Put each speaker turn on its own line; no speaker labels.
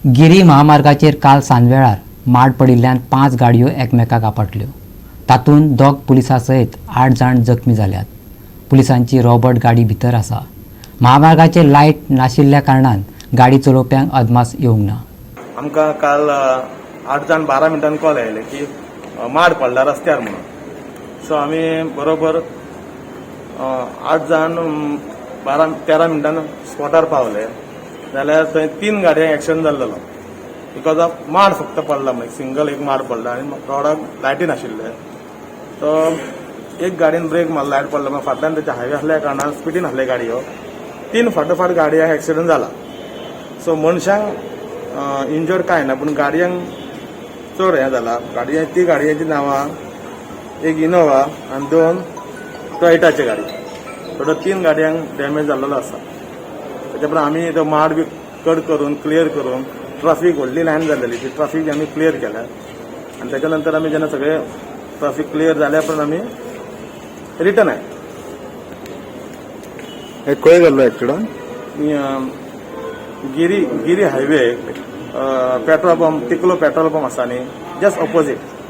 गिरी महामार्गाचेर काल सांजवेळार माड पडिल्ल्यान 5 गाडयो एकमेकाक आपटल्यो। तातूंत 2 पुलिसां सयत 8 जाण जखमी जाल्यात। पुलिसांची रॉबर्ट गाडी भितर आसा। महामार्गाचेर लायट नाशिल्ल्या कारणान गाडी चलोवप्यांक अदमास येवंक ना।
आमकां काल 8 जाण 12 मिनटांनी कॉल आयले की माड पडला रस्त्यार म्हणून। सो आमी बरोबर 8 जाण 12-13 मिनटांनी स्पॉटार पावले जाल्यार थंय 3 गाडयांक एक्सिडंट जाल्लो बिकॉज ऑफ माड फक्त पडला, सिंगल एक माड पडला आनी रोडाक लायटी नाशिल्ले। सो एक गाडयेन ब्रेक मारलो, लायट पडलो, फाटल्यान त्याच्या हायवे आसल्या कारणान स्पिडीन आसले गाडयो 3 फाटोफाट गाडयांक एक्सिडंट जाला। सो मनशांक इंजर्ड कांय ना, पूण गाडयांक चड हें जाला। ती गाडयांची नांवां एक इनोवा आनी 2 टॉयोटाची गाडी। टोटल 3 गाडयांक डॅमेज जाल्लो आसा। त्याच्या उपरांत आमी तो माड बी कट करून क्लियर करून ट्राफीक व्हडली लायन जाल्ली ती ट्राफीक आमी क्लियर केल्या आनी त्याच्या नंतर आमी जेन्ना सगळे ट्राफीक क्लियर जाल्या उपरांत आमी रिटर्न आयले।
खंय जाल्लो accident?
Giri highway petrol pump, तिकलो पेट्रोल पंप आसा न्ही, जस्ट ऑपोजीट